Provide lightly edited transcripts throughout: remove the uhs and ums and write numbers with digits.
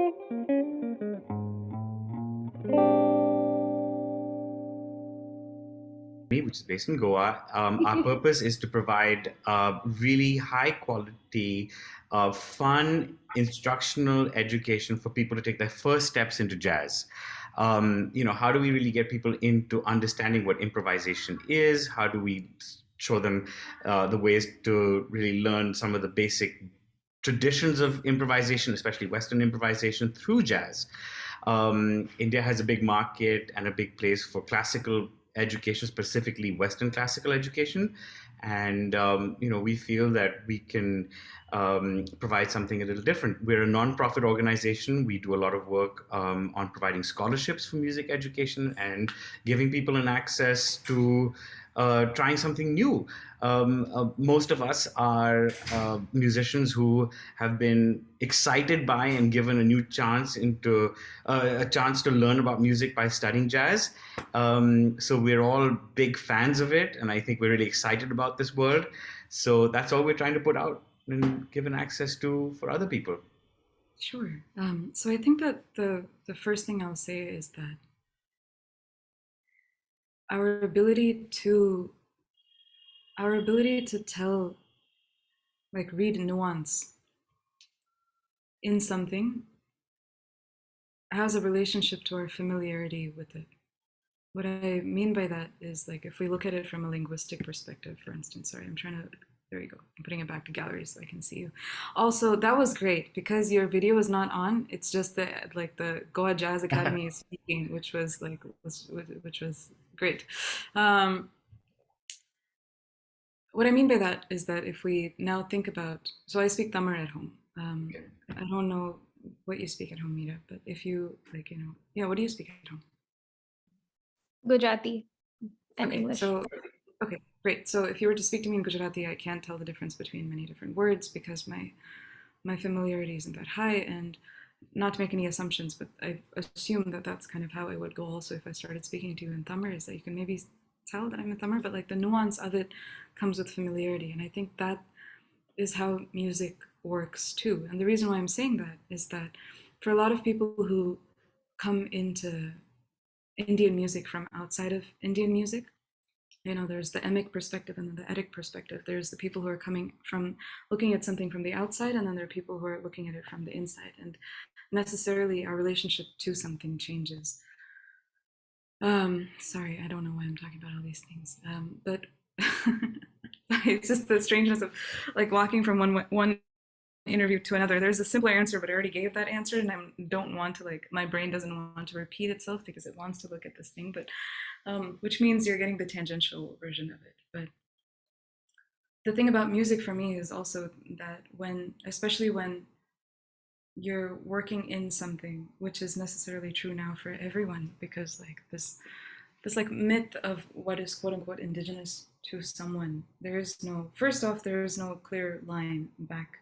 Which is based in Goa. Our purpose is to provide really high quality, fun, instructional education for people to take their first steps into jazz. How do we really get people into understanding what improvisation is? How do we show them the ways to really learn some of the basic traditions of improvisation, especially Western improvisation, through jazz? India has a big market and a big place for classical education, specifically Western classical education. And we feel that we can provide something a little different. We're a non-profit organization. We do a lot of work on providing scholarships for music education and giving people an access to trying something new. Most of us are musicians who have been excited by and given a new chance into a chance to learn about music by studying jazz. So we're all big fans of it, and I think we're really excited about this world. So that's all we're trying to put out and give an access to for other people. Sure. So I think that the first thing I'll say is that our ability to tell, like, read nuance in something has a relationship to our familiarity with it. What I mean by that is, like, if we look at it from a linguistic perspective, for instance, sorry, there you go. I'm putting it back to gallery so I can see you. Also, that was great because your video is not on. It's just the Goa Jazz Academy is speaking, which was great. What I mean by that is that if we now think about, so I speak Tamil at home. I don't know what you speak at home, Mira, but if you yeah, what do you speak at home? Gujarati and Okay, English. okay, great. So if you were to speak to me in Gujarati, I can't tell the difference between many different words because my familiarity isn't that high, and not to make any assumptions, but I assume that that's kind of how I would go also if I started speaking to you in Tamil, is that you can maybe tell that I'm in Tamil, but like the nuance of it comes with familiarity. And I think that is how music works too. And the reason why I'm saying that is that for a lot of people who come into Indian music from outside of Indian music, there's the emic perspective and then the etic perspective. There's the people who are coming from looking at something from the outside, and then there are people who are looking at it from the inside. And necessarily our relationship to something changes. Sorry, I don't know why I'm talking about all these things. But it's just the strangeness of like walking from one interview to another. There's a simpler answer, but I already gave that answer, and I don't want to, like, my brain doesn't want to repeat itself because it wants to look at this thing, but which means you're getting the tangential version of it. But the thing about music for me is also that especially when you're working in something, which is necessarily true now for everyone, because like this like myth of what is quote unquote indigenous to someone, first off, there is no clear line back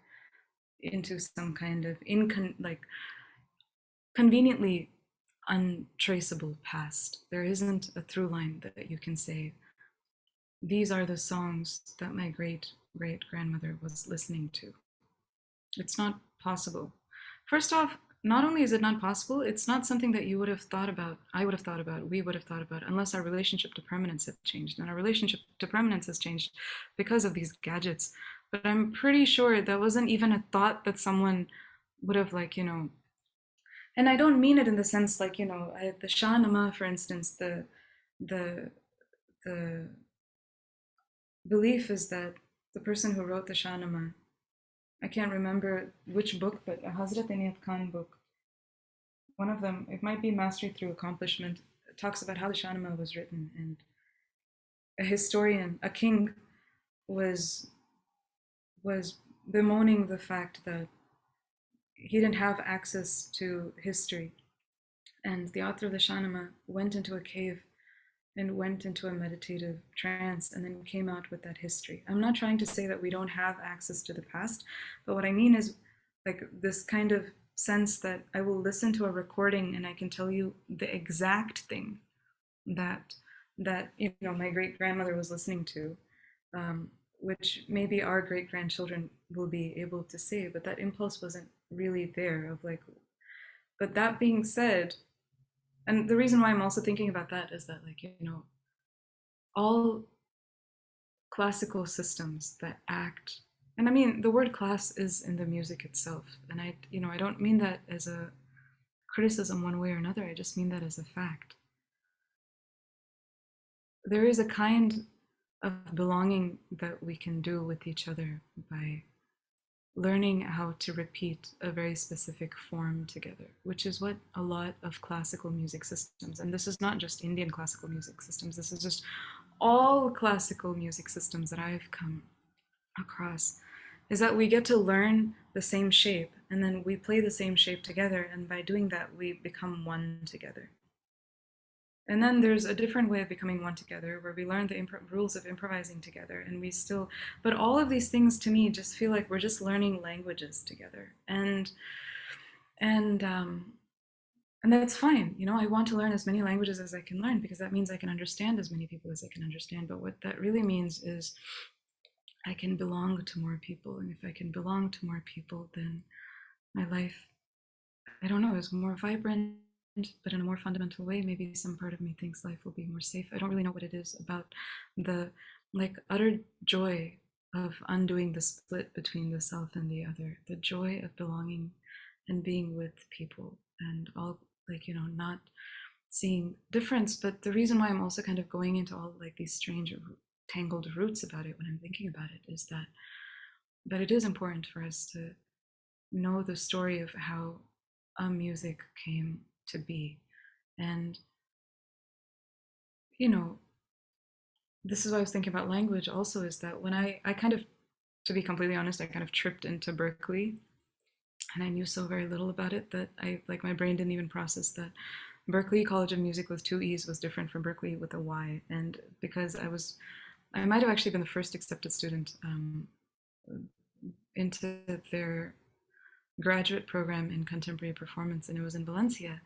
into some kind of conveniently untraceable past. There isn't a through line that you can say, these are the songs that my great grandmother was listening to. It's not possible. First off, not only is it not possible, it's not something that you would have thought about, I would have thought about, we would have thought about, unless our relationship to permanence had changed. And our relationship to permanence has changed because of these gadgets. But I'm pretty sure that wasn't even a thought that someone would have, like, and I don't mean it in the sense like, the Shah Nama, for instance, the the belief is that the person who wrote the Shah Nama, I can't remember which book, but a Hazrat Inayat Khan book, one of them, it might be Mastery Through Accomplishment, talks about how the Shah Nama was written, and a historian, a king, was bemoaning the fact that he didn't have access to history. And the author of the Shahnama went into a cave and went into a meditative trance and then came out with that history. I'm not trying to say that we don't have access to the past, but what I mean is like this kind of sense that I will listen to a recording and I can tell you the exact thing that my great grandmother was listening to, which maybe our great grandchildren will be able to say, but that impulse wasn't really there of like But that being said, and the reason why I'm also thinking about that is that, like, all classical systems that act, and I mean, the word class is in the music itself. And I don't mean that as a criticism one way or another. I just mean that as a fact. There is a kind of belonging that we can do with each other by learning how to repeat a very specific form together, which is what a lot of classical music systems, and this is not just Indian classical music systems, this is just all classical music systems that I've come across, is that we get to learn the same shape and then we play the same shape together, and by doing that we become one together. And then there's a different way of becoming one together where we learn the rules of improvising together, and we still, but all of these things to me just feel like we're just learning languages together. And and that's fine. I want to learn as many languages as I can learn, because that means I can understand as many people as I can understand. But what that really means is I can belong to more people. And if I can belong to more people, then my life, I don't know, is more vibrant, but in a more fundamental way. Maybe some part of me thinks life will be more safe. I don't really know what it is about the like utter joy of undoing the split between the self and the other, the joy of belonging and being with people, and all, like, not seeing difference. But the reason why I'm also kind of going into all like these strange tangled roots about it when I'm thinking about it is that it is important for us to know the story of how music came to be. And, you know, this is why I was thinking about language also, is that when I kind of, to be completely honest, I kind of tripped into Berkeley, and I knew so very little about it that my brain didn't even process that Berkeley College of Music with two E's was different from Berkeley with a Y. And because I might have actually been the first accepted student into their graduate program in contemporary performance, and it was in Valencia.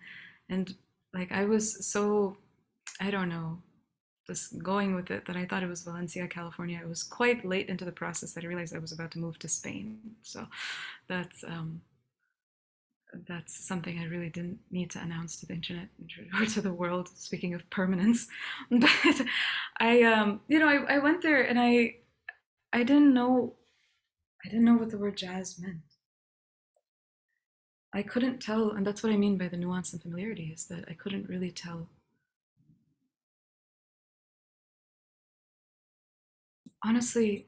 And like I was so, I don't know, just going with it, that I thought it was Valencia, California. It was quite late into the process that I realized I was about to move to Spain. So that's um, that's something I really didn't need to announce to the internet or to the world. Speaking of permanence, but I went there, and I didn't know what the word jazz meant. I couldn't tell, and that's what I mean by the nuance and familiarity, is that I couldn't really tell. Honestly,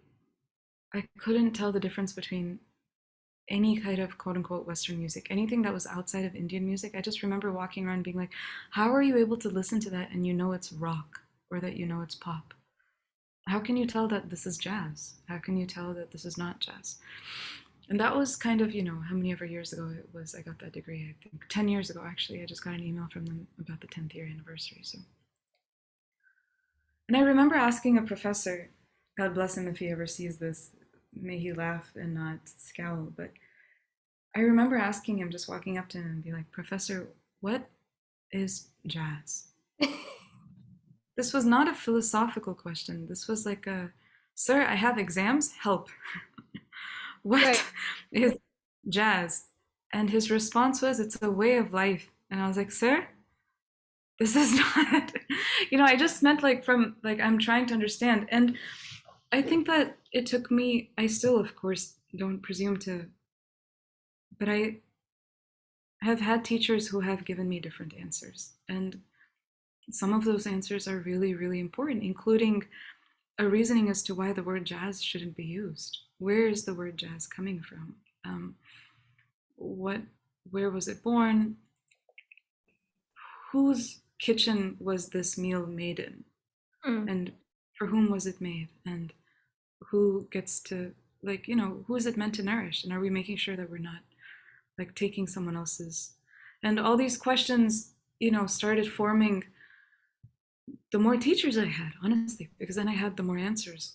I couldn't tell the difference between any kind of quote unquote Western music, anything that was outside of Indian music. I just remember walking around being like, how are you able to listen to that and it's rock, or that it's pop? How can you tell that this is jazz? How can you tell that this is not jazz? And that was kind of, how many ever years ago it was I got that degree. I think 10 years ago, actually. I just got an email from them about the 10th year anniversary. So, and I remember asking a professor, God bless him if he ever sees this, may he laugh and not scowl, but I remember asking him, just walking up to him and be like, Professor, what is jazz? This was not a philosophical question. This was like sir, I have exams, help. What Right. is jazz? And his response was, it's a way of life. And I was like, sir, this is not, I just meant like from, like, I'm trying to understand. And I think that it took me, I still, of course, don't presume to, but I have had teachers who have given me different answers. And some of those answers are really, really important, including a reasoning as to why the word jazz shouldn't be used. Where is the word jazz coming from? What, where was it born? Whose kitchen was this meal made in? Mm. And for whom was it made? And who gets to, like, who is it meant to nourish? And are we making sure that we're not like taking someone else's? And all these questions, started forming the more teachers I had, honestly, because then I had the more answers,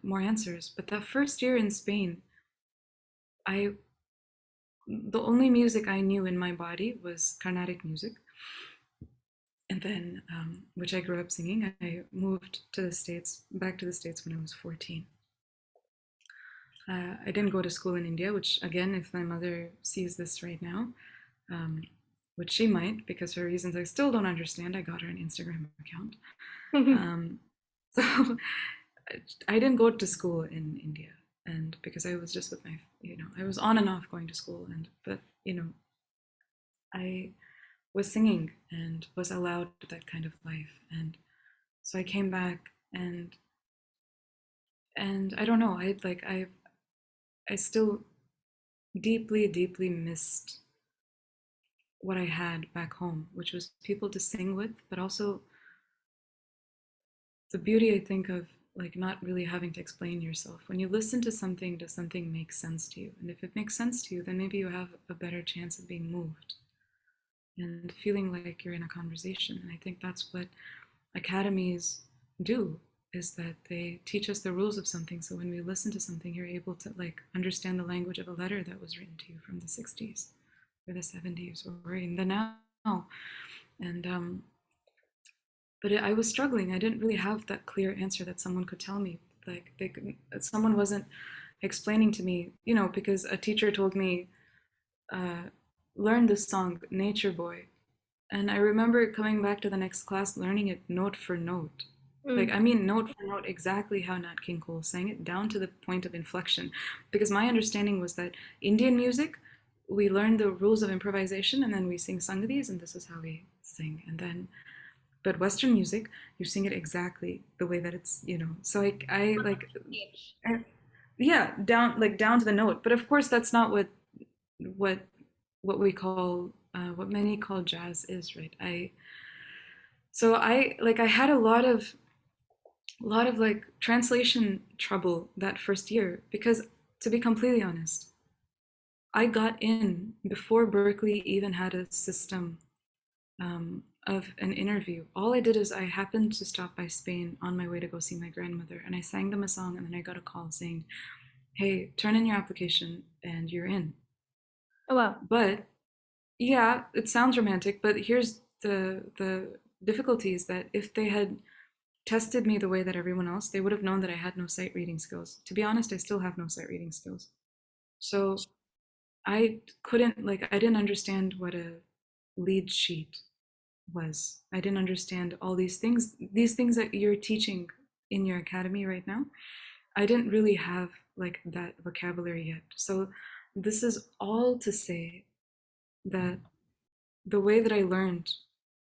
more answers. But that first year in Spain, I the only music I knew in my body was Carnatic music, and then which I grew up singing. I moved to the States, back to the States when I was 14. I didn't go to school in India, which again, if my mother sees this right now, which she might, because for reasons I still don't understand. I got her an Instagram account. Um, so I didn't go to school in India, and because I was just with my, I was on and off going to school, but I was singing and was allowed that kind of life, and so I came back, and I don't know, I still deeply, deeply missed what I had back home, which was people to sing with, but also the beauty, I think, of like not really having to explain yourself. When you listen to something, does something make sense to you? And if it makes sense to you, then maybe you have a better chance of being moved and feeling like you're in a conversation. And I think that's what academies do, is that they teach us the rules of something. So when we listen to something, you're able to like understand the language of a letter that was written to you from the 60s or the 70s or in the now. And but I was struggling. I didn't really have that clear answer that someone could tell me. Like someone wasn't explaining to me, because a teacher told me, uh, learn this song, Nature Boy. And I remember coming back to the next class, learning it note for note. Like, Mm. I mean, note for note, exactly how Nat King Cole sang it, down to the point of inflection. Because my understanding was that Indian music, we learn the rules of improvisation and then we sing Sangadis, and this is how we sing. And then, but Western music, you sing it exactly the way that it's, So I like, I, yeah, down to the note. But of course, that's not what what we call what many call jazz is, right? I had a lot of like translation trouble that first year, because to be completely honest, I got in before Berkeley even had a system of an interview. All I did is I happened to stop by Spain on my way to go see my grandmother, and I sang them a song, and then I got a call saying, "Hey, turn in your application and you're in." Oh wow. But yeah, it sounds romantic, but here's the difficulty, is that if they had tested me the way that everyone else, they would have known that I had no sight reading skills. To be honest, I still have no sight reading skills. So I didn't understand what a lead sheet was. I didn't understand all these things that you're teaching in your academy right now. I didn't really have like that vocabulary yet. So this is all to say that the way that I learned,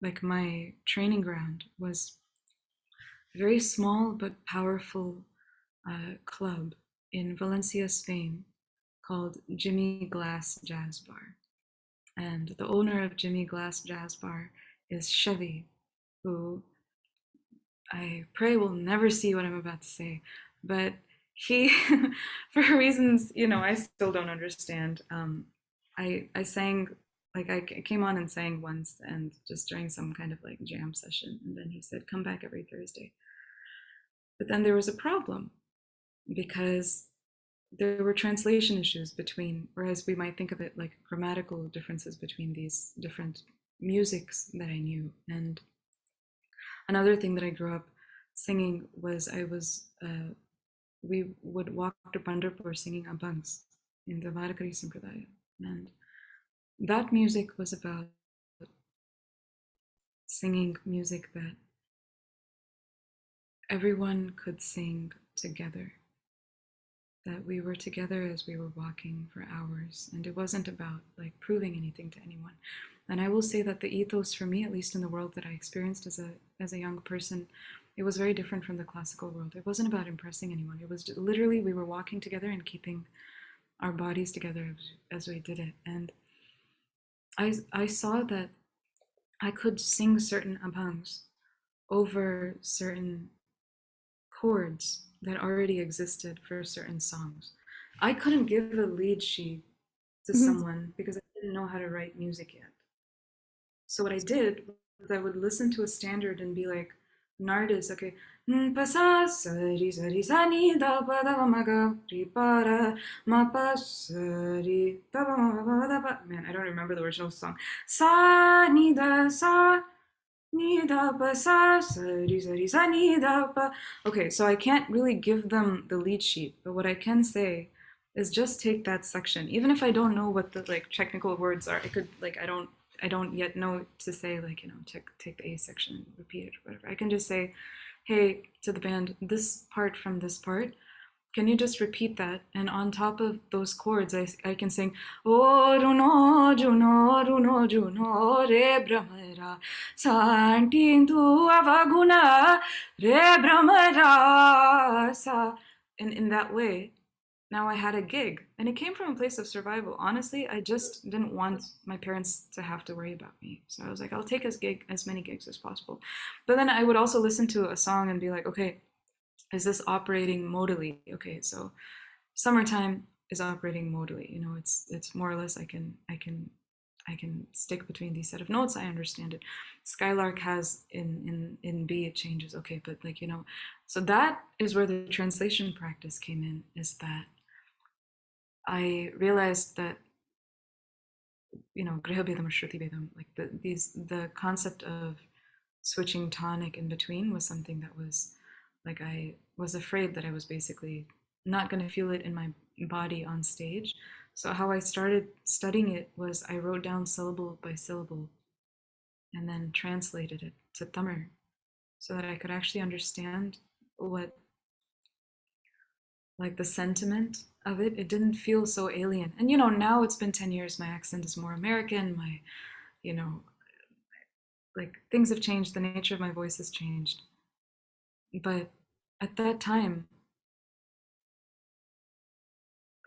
like my training ground, was a very small but powerful club in Valencia, Spain, called Jimmy Glass Jazz Bar. And the owner of Jimmy Glass Jazz Bar is Chevy, who I pray will never see what I'm about to say. But he, for reasons, I still don't understand. I sang, like I came on and sang once, and just during some kind of like jam session. And then he said, come back every Thursday. But then there was a problem, because there were translation issues between, or as we might think of it, like grammatical differences between these different musics that I knew. And another thing that I grew up singing was we would walk to Pandharpur singing abhangs in the Varakari Sampradaya. And that music was about singing music that everyone could sing together, that we were together as we were walking for hours, and it wasn't about like proving anything to anyone. And I will say that the ethos for me, at least in the world that I experienced as a young person, it was very different from the classical world. It wasn't about impressing anyone. It was literally, we were walking together and keeping our bodies together as we did it. And I saw that I could sing certain abhangs over certain chords that already existed for certain songs. I couldn't give a lead sheet to Mhm. someone because I didn't know how to write music yet. So what I did was I would listen to a standard and be like, Nardis, okay. Man, I don't remember the original song. Sa ni da sa ni da pa sa sa ni da pa. Okay, so I can't really give them the lead sheet, but what I can say is just take that section. Even if I don't know what the like technical words are, I could like I don't yet know to say like, you know, take the A section and repeat it or whatever. I can just say, hey, to the band, this part from this part, can you just repeat that? And on top of those chords, I can sing, oh, runo, juno, runo, juno, re, brahmara, santindu, avaguna, re, brahmara, sa. And in that way, now I had a gig. And it came from a place of survival. Honestly, I just didn't want my parents to have to worry about me. So I was like, I'll take as many gigs as possible. But then I would also listen to a song and be like, okay, is this operating modally? Okay, so summertime is operating modally. You know, it's more or less I can stick between these set of notes. I understand it. Skylark has in B it changes. Okay, but like, you know, so that is where the translation practice came in. Is that I realized that, you know, Griha Bedam or Shruti Bedam, like the concept of switching tonic in between was something that was like I was afraid that I was basically not going to feel it in my body on stage. So how I started studying it was I wrote down syllable by syllable and then translated it to Tamil so that I could actually understand what like the sentiment of it. It didn't feel so alien. And you know, now it's been 10 years, my accent is more American, my, you know, like things have changed, the nature of my voice has changed. But at that time,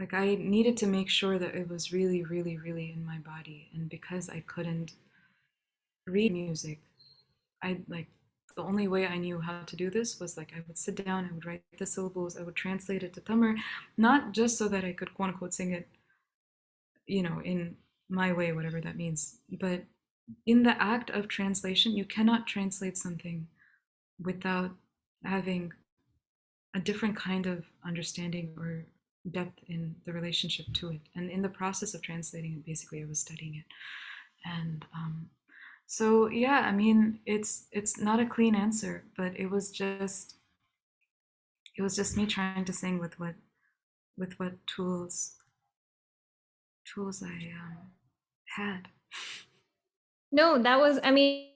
like I needed to make sure that it was really, really, really in my body. And because I couldn't read music, I like the only way I knew how to do this was like I would sit down, I would write the syllables, I would translate it to Tamil, not just so that I could quote unquote sing it, you know, in my way, whatever that means, but in the act of translation, you cannot translate something without having a different kind of understanding or depth in the relationship to it. And in the process of translating it, basically, I was studying it. And so, yeah, I mean, it's not a clean answer, but it was just me trying to sing with what tools I had. No, that was, I mean,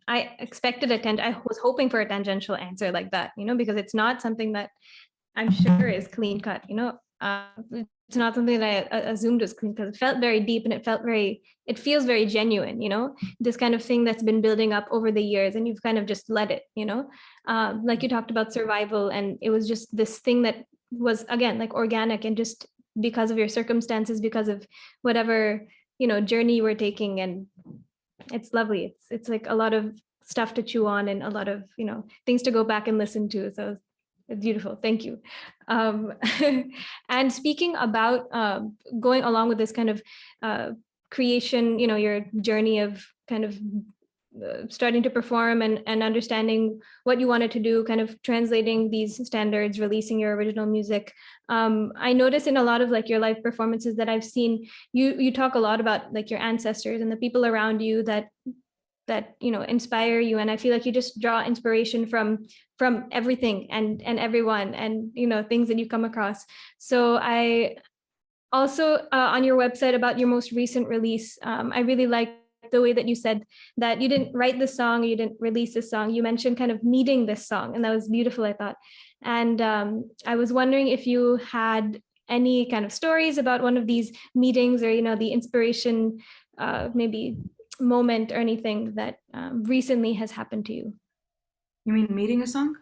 I expected I was hoping for a tangential answer like that, you know, because it's not something that I'm sure is clean cut, you know. It's not something that I assumed was clean because it felt very deep and it feels very genuine, you know, this kind of thing that's been building up over the years and you've kind of just let it, you know. Like you talked about survival and it was just this thing that was, again, like organic and just because of your circumstances, because of whatever, you know, journey you were taking. And it's lovely. It's like a lot of stuff to chew on and a lot of, you know, things to go back and listen to. So it's beautiful. Thank you. Um, and speaking about going along with this kind of creation, you know, your journey of kind of starting to perform and understanding what you wanted to do, kind of translating these standards, releasing your original music. I notice in a lot of like your live performances that I've seen, you talk a lot about like your ancestors and the people around you that you know inspire you, and I feel like you just draw inspiration from everything and everyone and you know things that you come across. So I also on your website about your most recent release, I really like the way that you said that you didn't write the song, you didn't release the song, you mentioned kind of meeting this song, and that was beautiful, I thought. And I was wondering if you had any kind of stories about one of these meetings, or you know the inspiration maybe moment or anything that recently has happened to you. You mean meeting a song?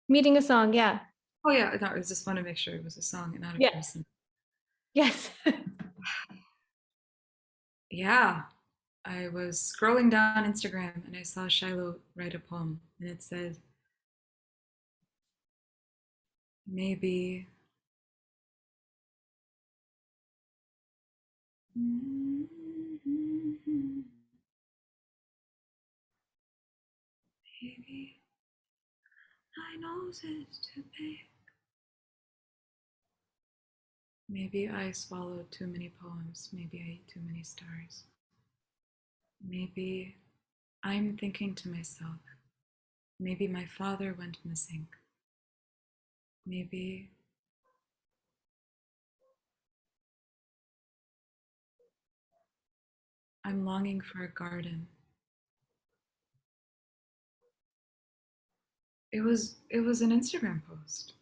Meeting a song, yeah. Oh yeah, no, I just want to make sure it was a song and not a Yeah. person. Yes. Yeah, I was scrolling down Instagram and I saw Shiloh write a poem, and it said, maybe, maybe my nose is too big. Maybe I swallowed too many poems. Maybe I ate too many stars. Maybe I'm thinking to myself, maybe my father went missing. Maybe I'm longing for a garden. It was an Instagram post.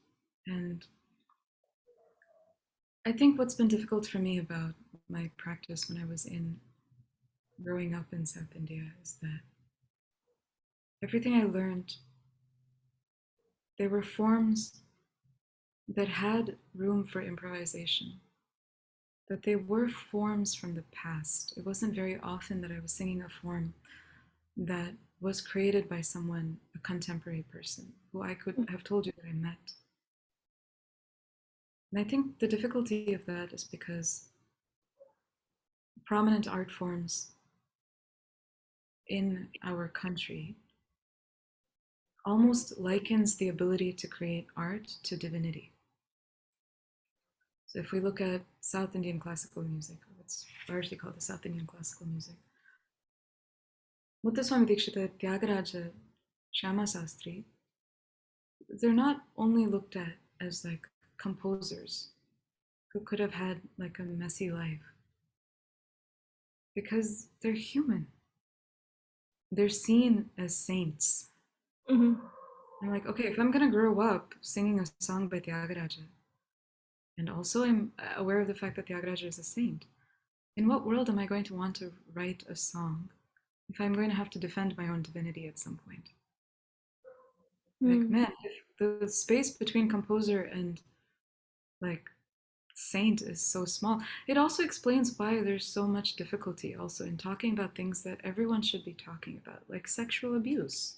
And I think what's been difficult for me about my practice when I was in growing up in South India is that everything I learned, there were forms that had room for improvisation, but they were forms from the past. It wasn't very often that I was singing a form that was created by someone, a contemporary person, who I could have told you that I met. And I think the difficulty of that is because prominent art forms in our country almost likens the ability to create art to divinity. So if we look at South Indian classical music, what's largely called the South Indian classical music, Muthuswami Dikshita, Tyagaraja, Shyama Sastri, they're not only looked at as like composers who could have had like a messy life, because they're human. They're seen as saints. Mm-hmm. I'm like, okay, if I'm gonna grow up singing a song by Tyagaraja, and also I'm aware of the fact that Tyagaraja is a saint, in what world am I going to want to write a song if I'm going to have to defend my own divinity at some point? Like, man, if the space between composer and like saint is so small, it also explains why there's so much difficulty also in talking about things that everyone should be talking about, like sexual abuse.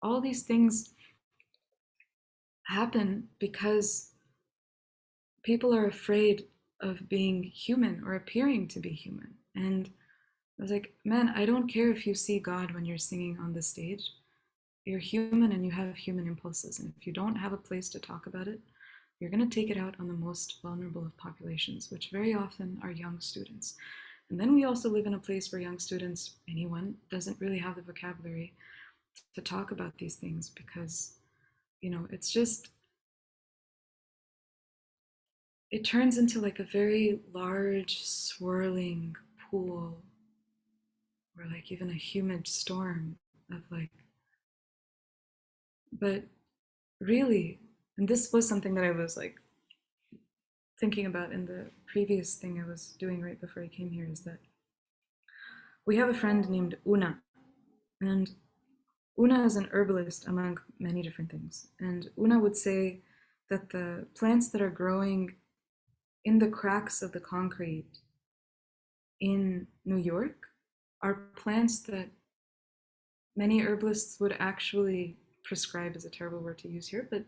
All these things happen because people are afraid of being human or appearing to be human. And I was like, man, I don't care if you see God when you're singing on the stage. You're human and you have human impulses. And if you don't have a place to talk about it, you're going to take it out on the most vulnerable of populations, which very often are young students. And then we also live in a place where young students, anyone, doesn't really have the vocabulary to talk about these things because, it's just, it turns into like a very large, swirling pool or like even a humid storm of like, but really, and this was something that I was like thinking about in the previous thing I was doing right before I came here, is that we have a friend named Una, and Una is an herbalist among many different things. And Una would say that the plants that are growing in the cracks of the concrete in New York are plants that many herbalists would actually prescribe, is a terrible word to use here, but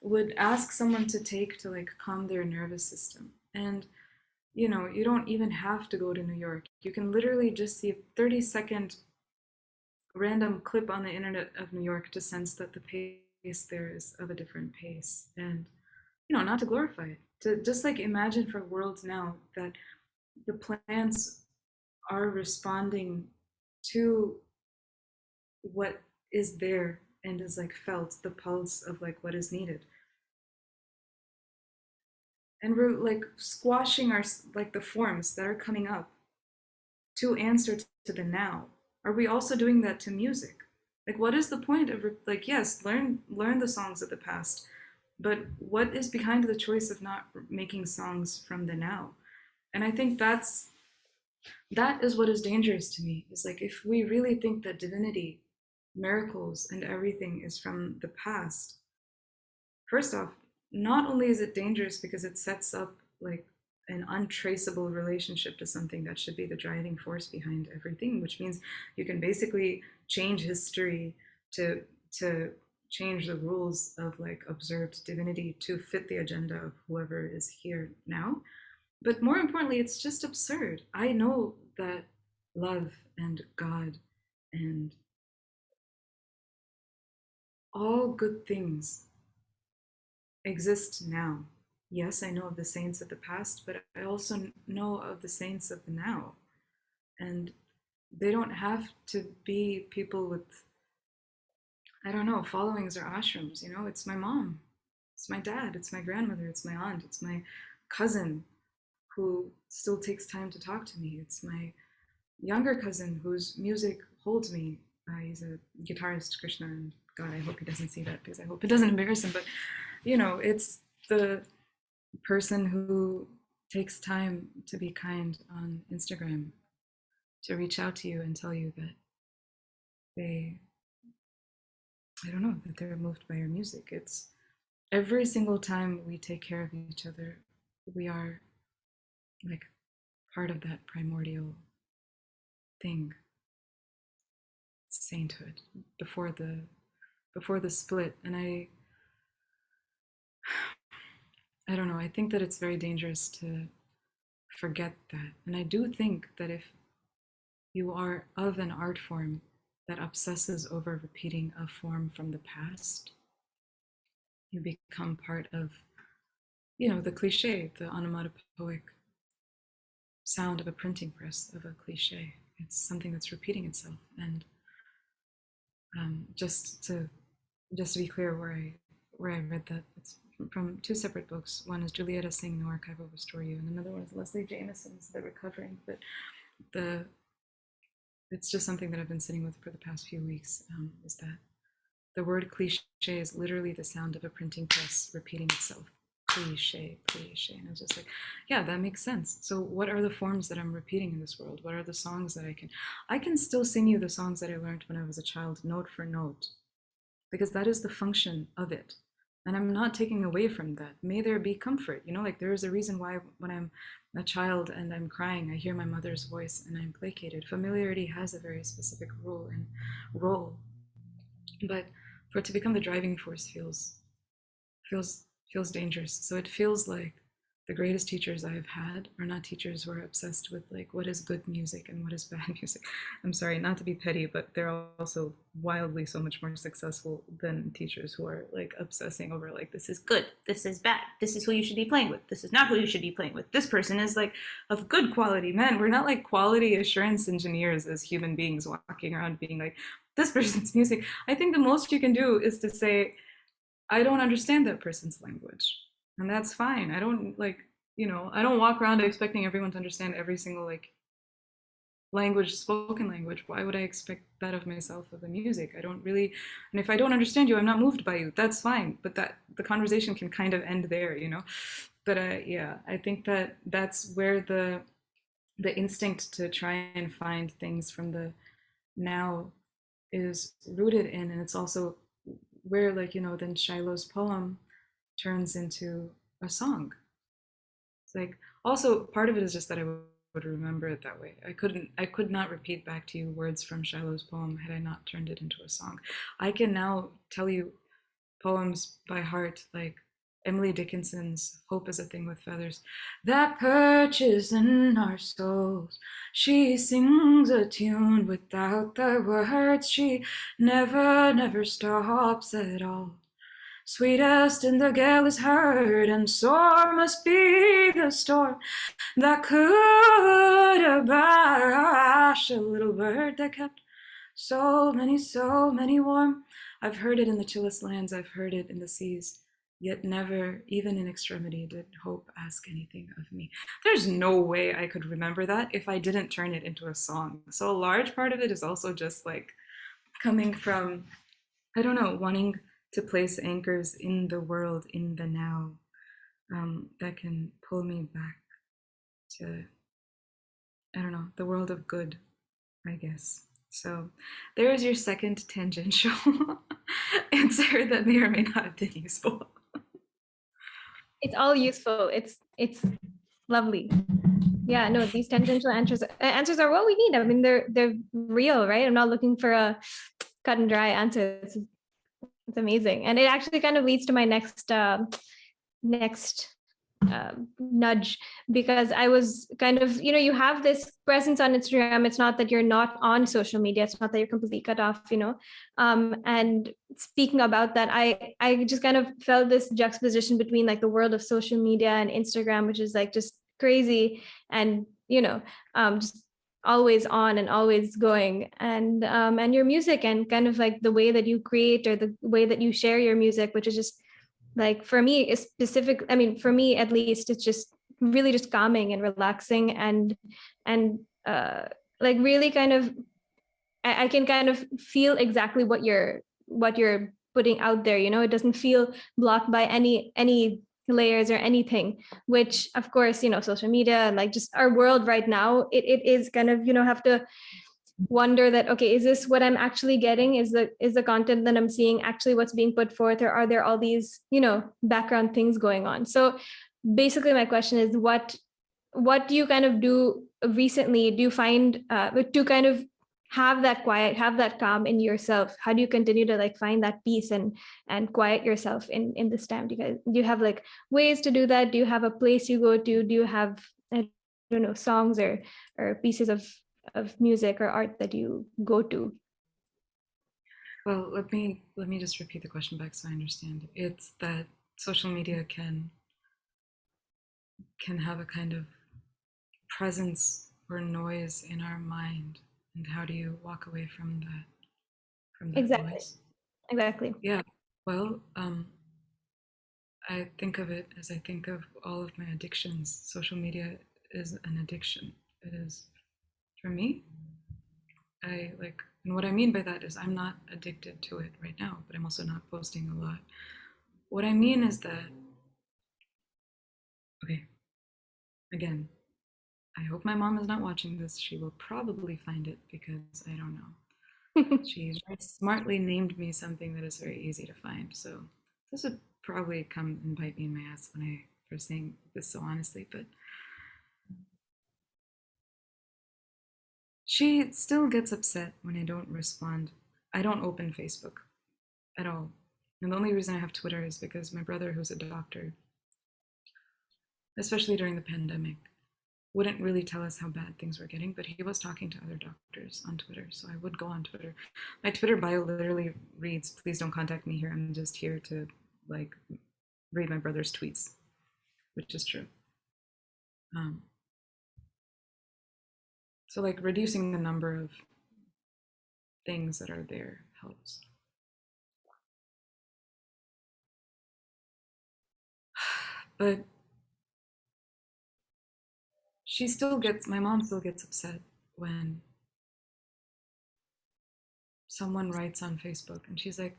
would ask someone to take to like calm their nervous system. And you don't even have to go to New York. You can literally just see a 30-second random clip on the internet of New York to sense that the pace there is of a different pace. And not to glorify it, to just like imagine for worlds now that the plants are responding to what is there and is like felt, the pulse of like what is needed. And we're like squashing our like the forms that are coming up to answer to the now. Are we also doing that to music? Like, what is the point of like, yes, learn the songs of the past, but what is behind the choice of not making songs from the now? And I think that is what is dangerous to me. Is like, if we really think that divinity, miracles, and everything is from the past, first off, not only is it dangerous because it sets up like an untraceable relationship to something that should be the driving force behind everything, which means you can basically change history to change the rules of like observed divinity to fit the agenda of whoever is here now. But more importantly, it's just absurd. I know that love and God and all good things exist now. Yes, I know of the saints of the past, but I also know of the saints of the now. And they don't have to be people with, I don't know, followings or ashrams. It's my mom, it's my dad, it's my grandmother, it's my aunt, it's my cousin who still takes time to talk to me. It's my younger cousin whose music holds me. He's a guitarist, Krishna, and God, I hope he doesn't see that because I hope it doesn't embarrass him. But it's the person who takes time to be kind on Instagram, to reach out to you and tell you that they, I don't know, that they're moved by your music. It's every single time we take care of each other, we are like part of that primordial thing, sainthood before the split. And I don't know, I think that it's very dangerous to forget that. And I do think that if you are of an art form that obsesses over repeating a form from the past, you become part of, the cliche, the onomatopoeic sound of a printing press, of a cliche. It's something that's repeating itself. And just to be clear, where I read that, it's from two separate books. One is Julieta Singh, No Archive Will Restore You, and another one is Leslie Jameson's The Recovering. But it's just something that I've been sitting with for the past few weeks, is that the word cliche is literally the sound of a printing press repeating itself. Cliche, cliche. And I was just like, yeah, that makes sense. So what are the forms that I'm repeating in this world? What are the songs that I can still sing you the songs that I learned when I was a child, note for note, because that is the function of it. And I'm not taking away from that. May there be comfort. Like there is a reason why when I'm a child and I'm crying, I hear my mother's voice and I'm placated. Familiarity has a very specific role. But for it to become the driving force feels dangerous. So it feels like the greatest teachers I have had are not teachers who are obsessed with like what is good music and what is bad music. I'm sorry, not to be petty, but they're also wildly so much more successful than teachers who are like obsessing over like this is good, this is bad, this is who you should be playing with, this is not who you should be playing with, this person is like of good quality. Man, we're not like quality assurance engineers as human beings walking around being like this person's music. I think the most you can do is to say, I don't understand that person's language. And that's fine. I don't I don't walk around expecting everyone to understand every single like language, spoken language. Why would I expect that of myself of the music? I don't really, and if I don't understand you, I'm not moved by you. That's fine. But that the conversation can kind of end there. But yeah, I think that that's where the instinct to try and find things from the now is rooted in, and it's also where then Shiloh's poem turns into a song. It's like also part of it is just that I would remember it that way. I could not repeat back to you words from Shiloh's poem had I not turned it into a song. I can now tell you poems by heart, like Emily Dickinson's Hope is a Thing with Feathers, that perches in our souls. She sings a tune without the words. She never stops at all. Sweetest in the gale is heard, and sore must be the storm that could abash a little bird that kept so many warm. I've heard it in the chillest lands, I've heard it in the seas, yet never, even in extremity, did hope ask anything of me. There's no way I could remember that if I didn't turn it into a song. So a large part of it is also just like coming from, I don't know, wanting to place anchors in the world, in the now, that can pull me back to, I don't know, the world of good, I guess. So there is your second tangential answer that may or may not have been useful. It's all useful. It's lovely. Yeah, no, these tangential answers are what we need. I mean, they're real, right? I'm not looking for a cut and dry answer. It's amazing, and it actually kind of leads to my next nudge, because I was kind of, you have this presence on Instagram. It's not that you're not on social media. It's not that you're completely cut off, and speaking about that, I just kind of felt this juxtaposition between like the world of social media and Instagram, which is like just crazy and, just always on and always going, and your music and kind of like the way that you create or the way that you share your music, which is just like, for me, is specific. I mean, for me at least, it's just really just calming and relaxing, and like really kind of, I can kind of feel exactly what you're putting out there. You know, it doesn't feel blocked by any layers or anything. Which, of course, you know, social media and like just our world right now, it is kind of, you know, have to wonder that, okay, is this what I'm actually getting? Is the content that I'm seeing actually what's being put forth, or are there all these, you know, background things going on? So basically my question is, what do you kind of do recently? Do you find to kind of have that quiet, have that calm in yourself? How do you continue to like find that peace and quiet yourself in this time? Do you have like ways to do that? Do you have a place you go to? Do you have, I don't know, songs or pieces of music or art that you go to? Well, let me just repeat the question back so I understand. It's that social media can have a kind of presence or noise in our mind, and how do you walk away from that Exactly. noise? Exactly. Yeah. Well, I think of it as I think of all of my addictions. Social media is an addiction. It is for me. I like, and what I mean by that is I'm not addicted to it right now, but I'm also not posting a lot. What I mean is that, okay, again, I hope my mom is not watching this. She will probably find it because I don't know. She very smartly named me something that is very easy to find. So this would probably come and bite me in my ass when I for saying this so honestly, but she still gets upset when I don't respond. I don't open Facebook at all. And the only reason I have Twitter is because my brother, who's a doctor, especially during the pandemic, wouldn't really tell us how bad things were getting, but he was talking to other doctors on Twitter. So I would go on Twitter. My Twitter bio literally reads, "Please don't contact me here. I'm just here to like read my brother's tweets," which is true. Um, so like reducing the number of things that are there helps. But my mom still gets upset when someone writes on Facebook and she's like,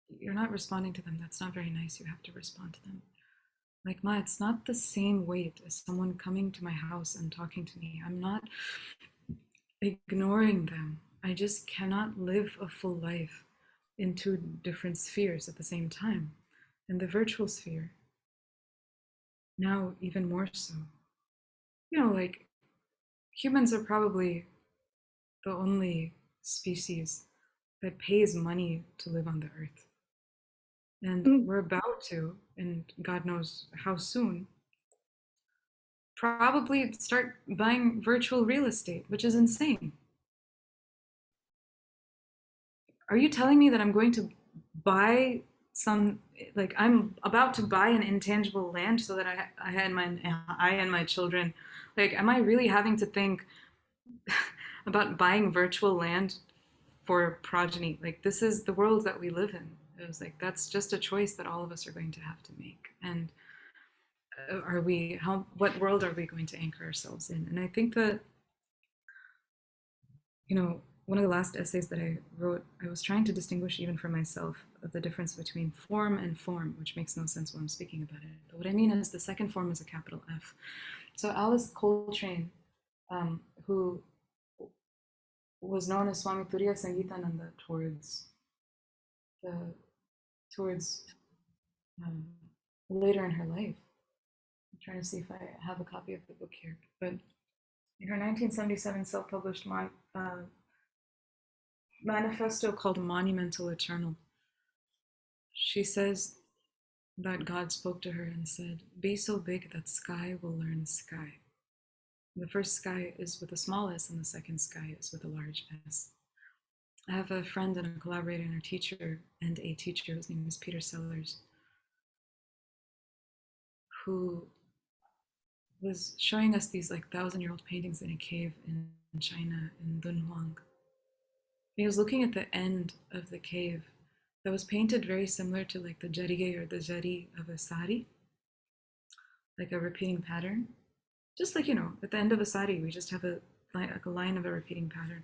"You're not responding to them. That's not very nice. You have to respond to them." Like, Ma, it's not the same weight as someone coming to my house and talking to me. I'm not ignoring them. I just cannot live a full life in two different spheres at the same time. In the virtual sphere, now even more so. You know, like, humans are probably the only species that pays money to live on the earth. And Mm, we're about to, and God knows how soon, probably start buying virtual real estate, which is insane. Are you telling me that I'm going to buy some, like I'm about to buy an intangible land so that I and my children, like, am I really having to think about buying virtual land for progeny? Like, this is the world that we live in. It was like, that's just a choice that all of us are going to have to make. And what world are we going to anchor ourselves in? And I think that, one of the last essays that I wrote, I was trying to distinguish even for myself the difference between form and form, which makes no sense when I'm speaking about it. But what I mean is the second form is a capital F. So Alice Coltrane, who was known as Swami Turiya Sangeetananda the towards um, later in her life. I'm trying to see if I have a copy of the book here, but in her 1977 self-published manifesto called Monumental Eternal, she says that God spoke to her and said, "Be so big that sky will learn sky." The first sky is with a small s, and the second sky is with a large S. I have a friend and a collaborator and a teacher whose name is Peter Sellers, who was showing us these like 1,000-year-old paintings in a cave in China, in Dunhuang. He was looking at the end of the cave that was painted very similar to like the jarige or the jari of a sari, like a repeating pattern. Just like, at the end of a sari, we just have like a line of a repeating pattern.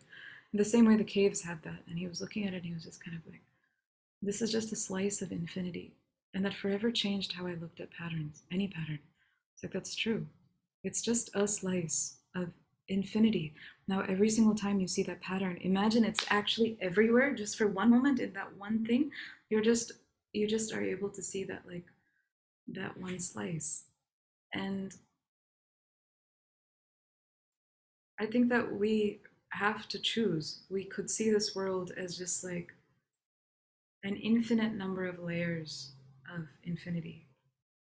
In the same way the caves had that, and he was looking at it and he was just kind of like, this is just a slice of infinity. And that forever changed how I looked at patterns, any pattern. It's like, that's true. It's just a slice of infinity. Now, every single time you see that pattern, imagine it's actually everywhere just for one moment in that one thing. You just are able to see that, like, that one slice. And I think that we have to choose. We could see this world as just like an infinite number of layers of infinity.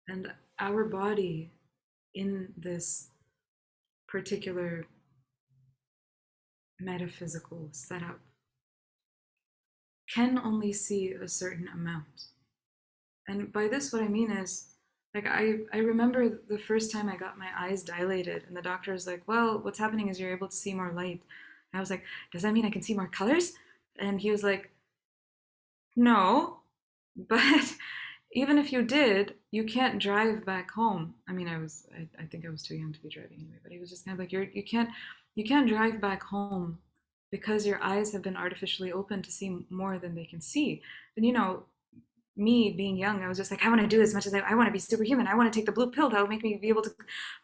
And our body in this particular metaphysical setup can only see a certain amount. And by this, what I mean is, like, I remember the first time I got my eyes dilated, and the doctor was like, well, what's happening is you're able to see more light. And I was like, does that mean I can see more colors? And he was like, no, but even if you did, you can't drive back home. I mean, I think I was too young to be driving anyway, but he was just kind of like, you can't drive back home because your eyes have been artificially opened to see more than they can see. And me being young, I was just like, I want to do as much as I want to be superhuman. I want to take the blue pill that will make me be able to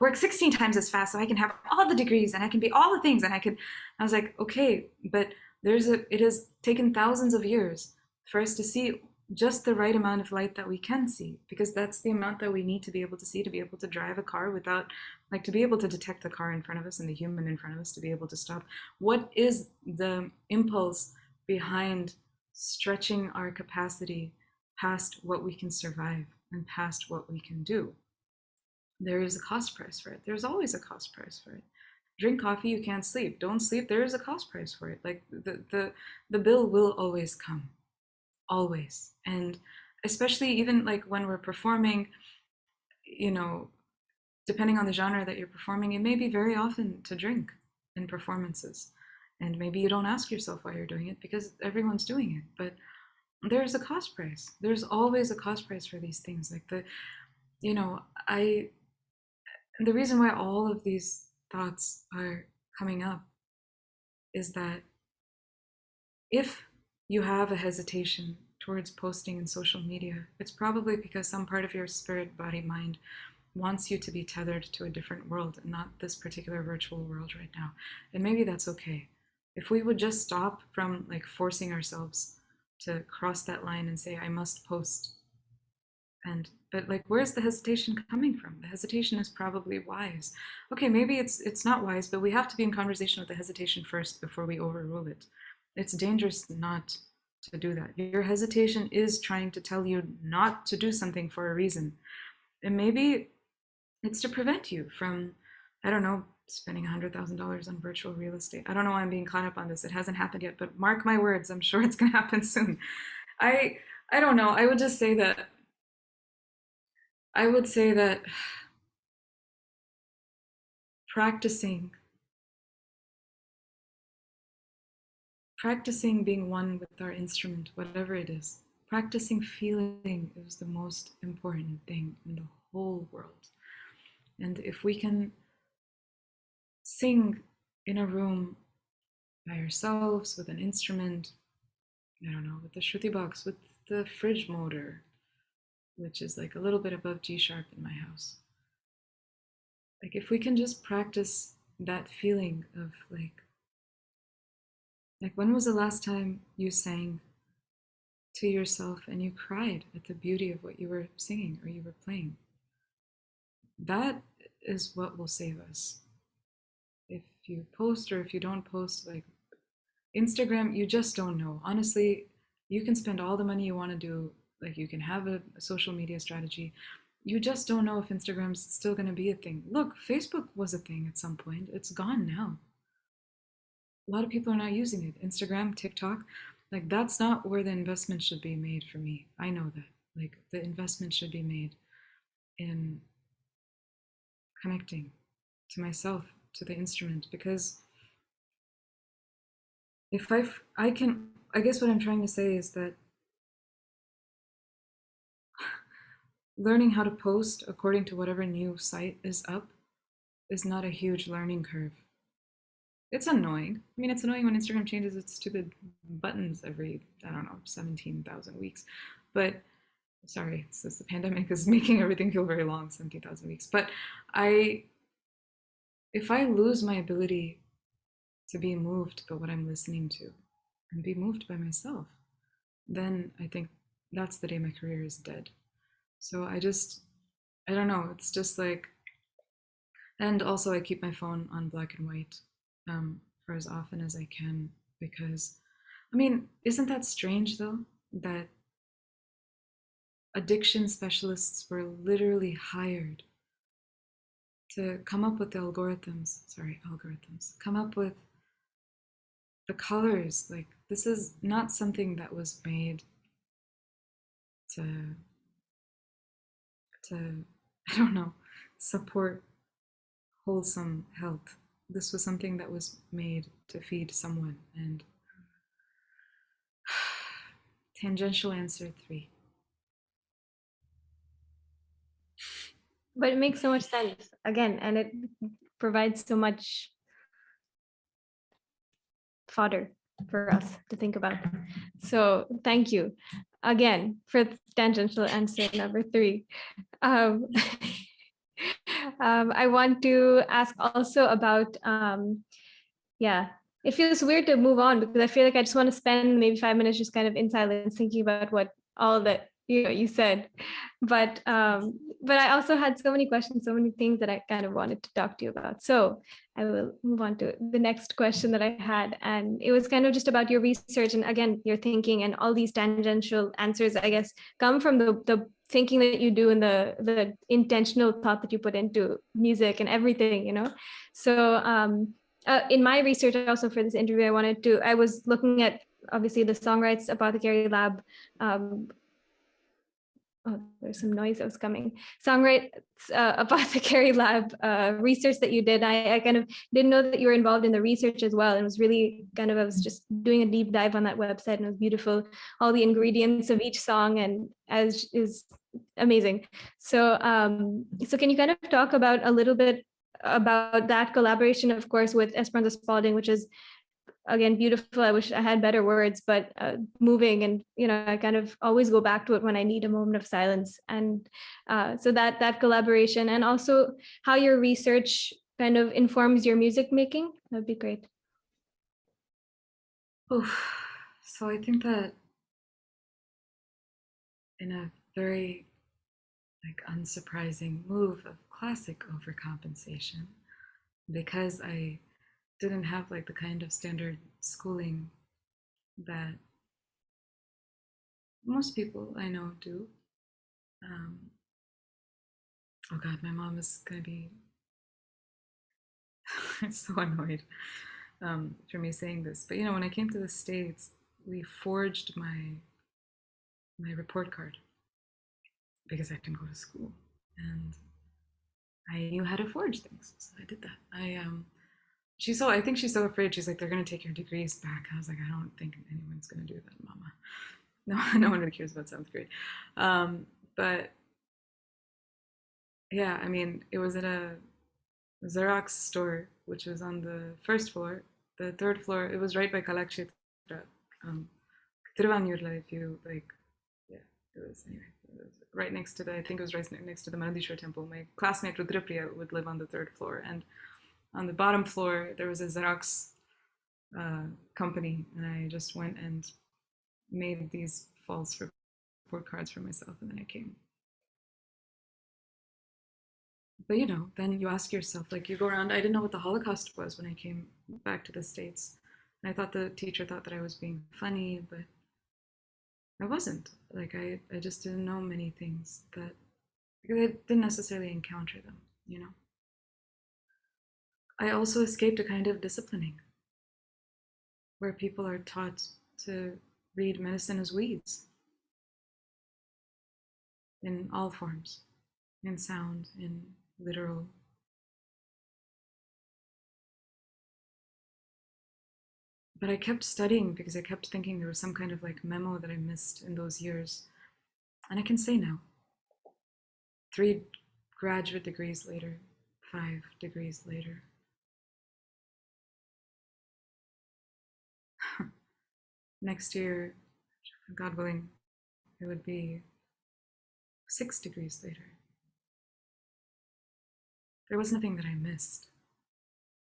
work 16 times as fast so I can have all the degrees and I can be all the things. I was like, okay, but it has taken thousands of years for us to see just the right amount of light that we can see, because that's the amount that we need to be able to see to be able to drive a car without, like, to be able to detect the car in front of us and the human in front of us to be able to stop. What is the impulse behind stretching our capacity past what we can survive and past what we can do? There is a cost price for it. There's always a cost price for it. Drink coffee, you can't sleep. Don't sleep, there is a cost price for it. Like, the bill will always come, always. And especially even like when we're performing, you know, depending on the genre that you're performing, it may be very often to drink in performances. And maybe you don't ask yourself why you're doing it because everyone's doing it. But there's a cost price. There's always a cost price for these things. Like I the reason why all of these thoughts are coming up is that if you have a hesitation towards posting in social media, it's probably because some part of your spirit, body, mind wants you to be tethered to a different world and not this particular virtual world right now. And maybe that's okay. If we would just stop from like forcing ourselves to cross that line and say, I must post. But like, where's the hesitation coming from? The hesitation is probably wise. Okay, maybe it's not wise, but we have to be in conversation with the hesitation first before we overrule it. It's dangerous not to do that. Your hesitation is trying to tell you not to do something for a reason. And maybe it's to prevent you from, I don't know, spending $100,000 on virtual real estate. I don't know why I'm being caught up on this. It hasn't happened yet, but mark my words, I'm sure it's going to happen soon. I don't know. I would just say that practicing being one with our instrument, whatever it is, practicing feeling is the most important thing in the whole world. And if we can sing in a room by ourselves with an instrument, I don't know, with the Shruti box, with the fridge motor, which is like a little bit above G sharp in my house. Like, if we can just practice that feeling of like when was the last time you sang to yourself and you cried at the beauty of what you were singing or you were playing? That is what will save us. If you post or if you don't post, like Instagram, you just don't know. Honestly, you can spend all the money you want to do, like you can have a social media strategy. You just don't know if Instagram's still going to be a thing. Look, Facebook was a thing at some point. It's gone now. A lot of people are not using it. Instagram, TikTok, like that's not where the investment should be made for me. I know that. Like, the investment should be made in connecting to myself, to the instrument, because if I can, I guess what I'm trying to say is that learning how to post according to whatever new site is up is not a huge learning curve. it's annoying. I mean, it's annoying when Instagram changes its stupid buttons every, I don't know, 17,000 weeks. But sorry, it's just the pandemic is making everything feel very long, 17,000 weeks. But I, if I lose my ability to be moved by what I'm listening to and be moved by myself, then I think that's the day my career is dead. So I don't know. It's just like, and also I keep my phone on black and white for as often as I can because, I mean, isn't that strange though? That addiction specialists were literally hired to come up with the algorithms, come up with the colors. Like, this is not something that was made to, to, I don't know, support wholesome health. This was something that was made to feed someone. And tangential answer 3. But it makes so much sense again, and it provides so much fodder for us to think about. So thank you again for tangential answer number 3. Um, I want to ask also about, yeah, it feels weird to move on because I feel like I just want to spend maybe 5 minutes just kind of in silence thinking about what all that you said. But I also had so many questions, so many things that I kind of wanted to talk to you about. So I will move on to the next question that I had, and it was kind of just about your research and again your thinking, and all these tangential answers I guess come from the thinking that you do and the intentional thought that you put into music and everything, you know. So in my research also for this interview, I was looking at obviously the Songwrites Apothecary Lab. Oh, there's some noise that was coming. Songwrites Apothecary Lab research that you did. I kind of didn't know that you were involved in the research as well. And it was really kind of, I was just doing a deep dive on that website and it was beautiful. All the ingredients of each song and as is amazing. So, so can you kind of talk about a little bit about that collaboration, of course, with Esperanza Spalding, which is again beautiful. I wish I had better words, but moving, and you know, I kind of always go back to it when I need a moment of silence. And so that collaboration, and also how your research kind of informs your music making, that'd be great. Oof. So I think that in a very like unsurprising move of classic overcompensation, because I didn't have like the kind of standard schooling that most people I know do. Oh God, my mom is gonna be so annoyed for me saying this. But you know, when I came to the States, we forged my report card because I didn't go to school, and I knew how to forge things, so I did that. I think she's so afraid. She's like, they're gonna take your degrees back. I was like, I don't think anyone's gonna do that, Mama. No, no one really cares about 7th grade. But yeah, I mean, it was at a Xerox store, which was on the 1st floor. The 3rd floor, it was right by Kalakshetra. Tiruvanyurla, if you like, yeah, it was anyway. It was right next to I think it was right next to the Manadishwar temple. My classmate Rudrapriya would live on the 3rd floor, and on the bottom floor there was a Xerox company, and I just went and made these false report cards for myself, and then I came. But you know, then you ask yourself, like, you go around. I didn't know what the Holocaust was when I came back to the States, and I thought the teacher thought that I was being funny, but I wasn't. Like, I just didn't know many things that, because I didn't necessarily encounter them, you know. I also escaped a kind of disciplining where people are taught to read medicine as weeds in all forms, in sound, in literal. But I kept studying because I kept thinking there was some kind of like memo that I missed in those years. And I can say now, 3 graduate degrees later, 5 degrees later, next year, God willing, it would be 6 degrees later. There was nothing that I missed.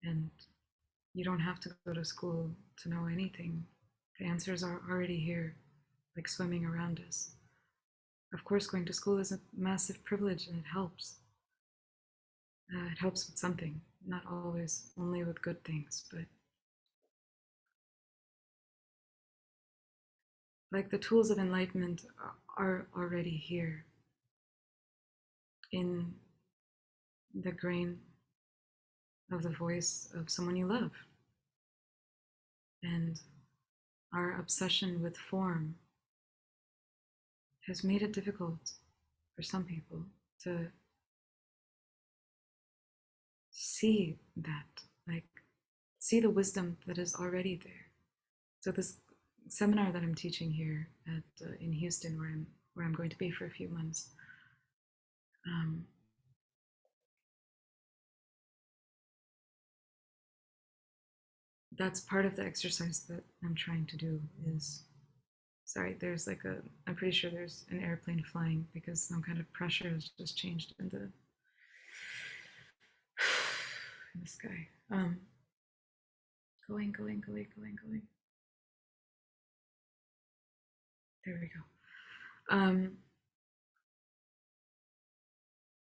And you don't have to go to school to know anything. The answers are already here, like swimming around us. Of course, going to school is a massive privilege and it helps. It helps with something, not always only with good things, but like the tools of enlightenment are already here in the grain of the voice of someone you love. And our obsession with form has made it difficult for some people to see that, like see the wisdom that is already there. So this seminar that I'm teaching here at in Houston, where I'm going to be for a few months, that's part of the exercise that I'm trying to do. Is sorry, there's like a, I'm pretty sure there's an airplane flying because some kind of pressure has just changed in the sky. Going. There we go.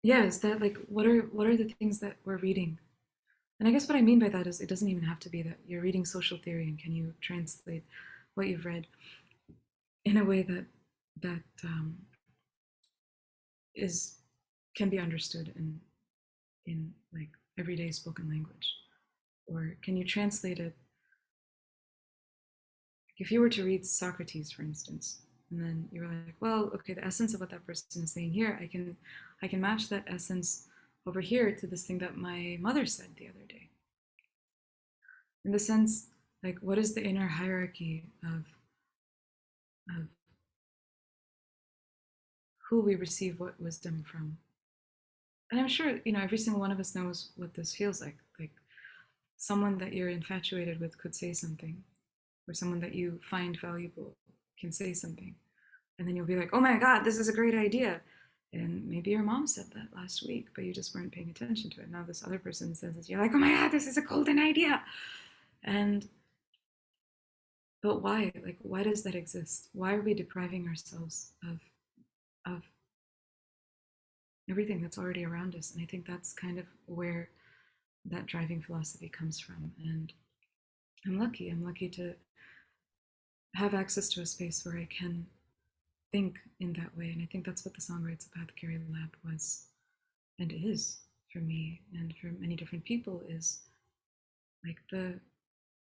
Yeah, is that like what are the things that we're reading? And I guess what I mean by that is it doesn't even have to be that you're reading social theory and can you translate what you've read in a way that is can be understood in like everyday spoken language, or can you translate it? If you were to read Socrates, for instance, and then you were like, well, okay, the essence of what that person is saying here, I can match that essence over here to this thing that my mother said the other day. In the sense, like, what is the inner hierarchy of who we receive what wisdom from? And I'm sure, every single one of us knows what this feels like. Like someone that you're infatuated with could say something, or someone that you find valuable can say something. And then you'll be like, oh my God, this is a great idea. And maybe your mom said that last week, but you just weren't paying attention to it. Now this other person says it. You're like, oh my God, this is a golden idea. But why? Like, why does that exist? Why are we depriving ourselves of everything that's already around us? And I think that's kind of where that driving philosophy comes from. And I'm lucky to have access to a space where I can think in that way. And I think that's what the Song Writes Apothecary Lab was and is for me and for many different people, is like the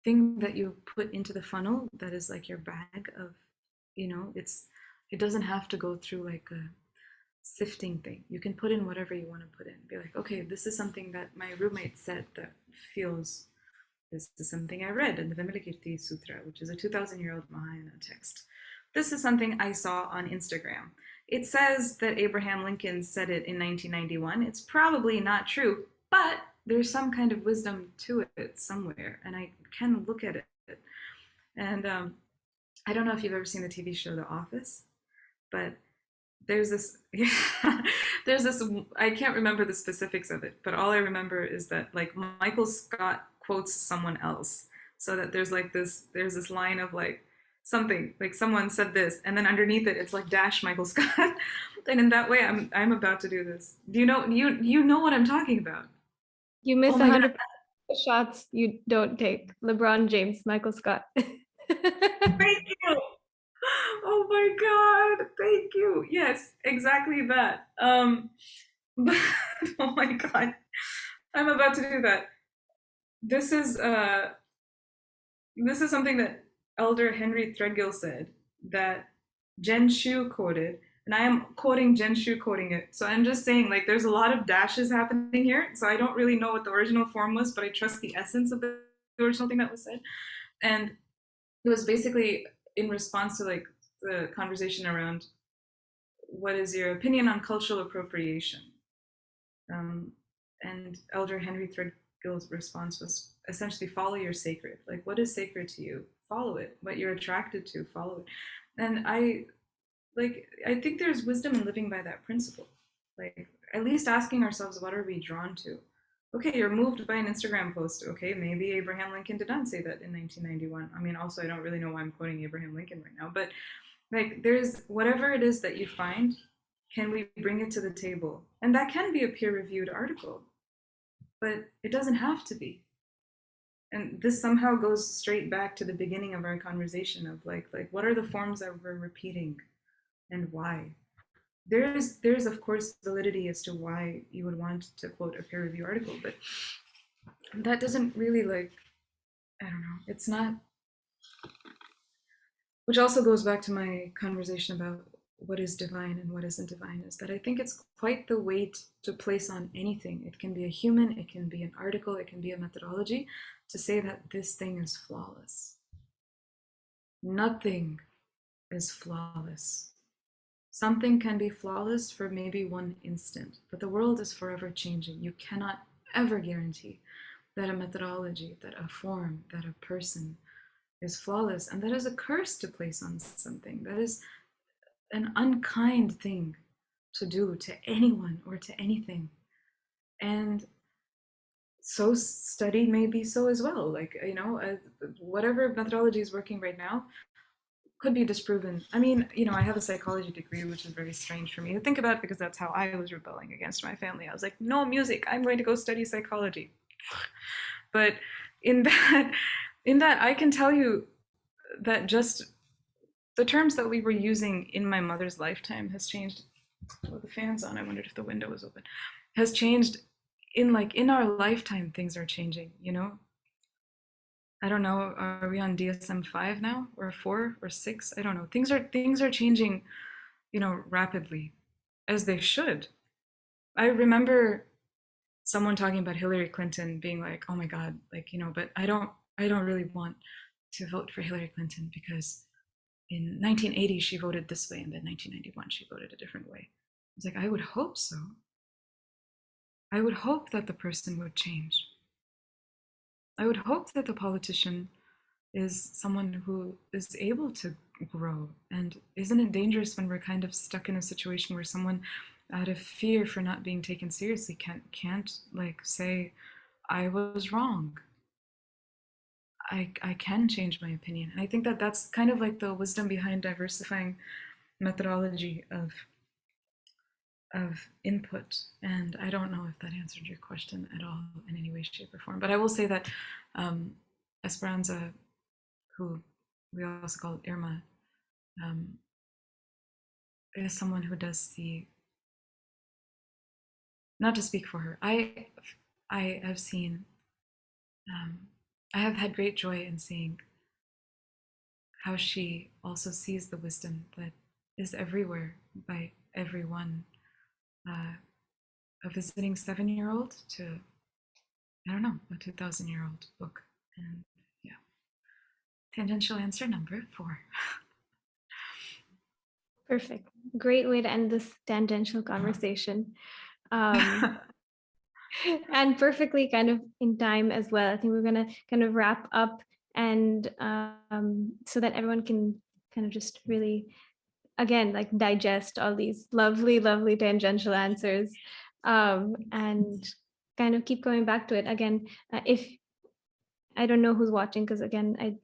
thing that you put into the funnel that is like your bag of, it doesn't have to go through like a sifting thing. You can put in whatever you want to put in. Be like, okay, this is something that my roommate said that feels, this is something I read in the Vimalakirti Sutra, which is a 2,000-year-old Mahayana text. This is something I saw on Instagram. It says that Abraham Lincoln said it in 1991. It's probably not true, but there's some kind of wisdom to it somewhere, and I can look at it. And I don't know if you've ever seen the TV show The Office, but there's this, there's this, I can't remember the specifics of it, but all I remember is that like Michael Scott quotes someone else. So that there's this line of like something, like someone said this, and then underneath it, it's like dash Michael Scott. And in that way, I'm about to do this. Do you know what I'm talking about? You miss Oh my 100% shots you don't take. LeBron James, Michael Scott. Thank you. Oh my God, thank you. Yes, exactly that. But, oh my God, I'm about to do that. This is something that Elder Henry Threadgill said that Jen Shu quoted, and I am quoting Jen Shu quoting it. So I'm just saying, like, there's a lot of dashes happening here. So I don't really know what the original form was, but I trust the essence of the original thing that was said. And it was basically in response to like the conversation around what is your opinion on cultural appropriation. And Elder Henry Threadgill's response was essentially follow your sacred. Like, what is sacred to you? Follow it. What you're attracted to, follow it. And I think there's wisdom in living by that principle. Like, at least asking ourselves, what are we drawn to? Okay, you're moved by an Instagram post. Okay, maybe Abraham Lincoln did not say that in 1991. I mean, also, I don't really know why I'm quoting Abraham Lincoln right now, but like, there's whatever it is that you find, can we bring it to the table? And that can be a peer-reviewed article, but it doesn't have to be. And this somehow goes straight back to the beginning of our conversation of like what are the forms that we're repeating and why? There's of course validity as to why you would want to quote a peer review article, but that doesn't really, like, I don't know, it's not, which also goes back to my conversation about what is divine and what isn't divine, is that I think it's quite the weight to place on anything. It can be a human, it can be an article, it can be a methodology, to say that this thing is flawless. Nothing is flawless. Something can be flawless for maybe one instant, but the world is forever changing. You cannot ever guarantee that a methodology, that a form, that a person is flawless. And that is a curse to place on something. That is an unkind thing to do to anyone or to anything. And so study may be so as well. Like, you know, whatever methodology is working right now could be disproven. I mean, you know, I have a psychology degree, which is very strange for me to think about because that's how I was rebelling against my family. I was like, no music, I'm going to go study psychology. But in that I can tell you that just the terms that we were using in my mother's lifetime has changed. Well, the fan's on. I wondered if the window was open. Has changed in our lifetime. Things are changing. You know. I don't know. Are we on DSM-5 now, or 4 or 6? I don't know. Things are changing, you know, rapidly, as they should. I remember someone talking about Hillary Clinton being like, "Oh my God, like, you know, but I don't really want to vote for Hillary Clinton because in 1980 she voted this way and then 1991 she voted a different way." I was like, I would hope so. I would hope that the person would change. I would hope that the politician is someone who is able to grow. And isn't it dangerous when we're kind of stuck in a situation where someone, out of fear for not being taken seriously, can't like say, I was wrong. I can change my opinion. And I think that that's kind of like the wisdom behind diversifying methodology of input. And I don't know if that answered your question at all in any way, shape, or form. But I will say that Esperanza, who we also call Irma, is someone who does see, not to speak for her, I have seen, I have had great joy in seeing how she also sees the wisdom that is everywhere by everyone. A visiting 7-year-old to, I don't know, a 2,000-year-old book. And yeah, tangential answer number 4. Perfect. Great way to end this tangential conversation. And perfectly kind of in time as well. I think we're going to kind of wrap up, and so that everyone can kind of just really, again, like digest all these lovely, lovely tangential answers, and kind of keep going back to it. Again, if I don't know who's watching, because again, I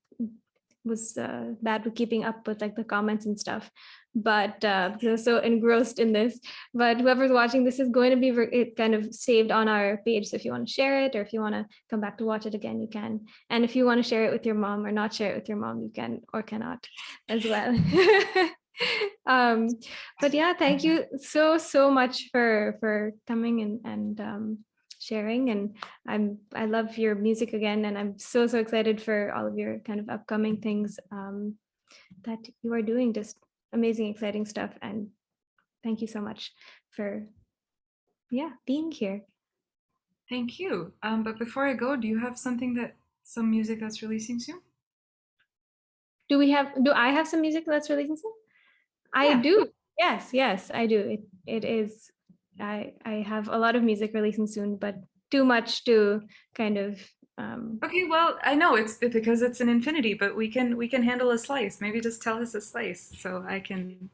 was bad with keeping up with like the comments and stuff, but because I was so engrossed in this. But whoever's watching, this is going to be kind of saved on our page. So if you want to share it, or if you want to come back to watch it again, you can. And if you want to share it with your mom or not share it with your mom, you can or cannot as well. But yeah, thank you so much for coming and sharing. And I love your music again, and I'm so excited for all of your kind of upcoming things that you are doing. Just amazing, exciting stuff. And thank you so much for being here. Thank you. But before I go, do you have some music that's releasing soon? Do I have some music that's releasing soon? I do. Yes, I do. It is. I have a lot of music releasing soon, but too much to kind of Okay, well, I know it's because it's an infinity, but we can handle a slice. Maybe just tell us a slice so I can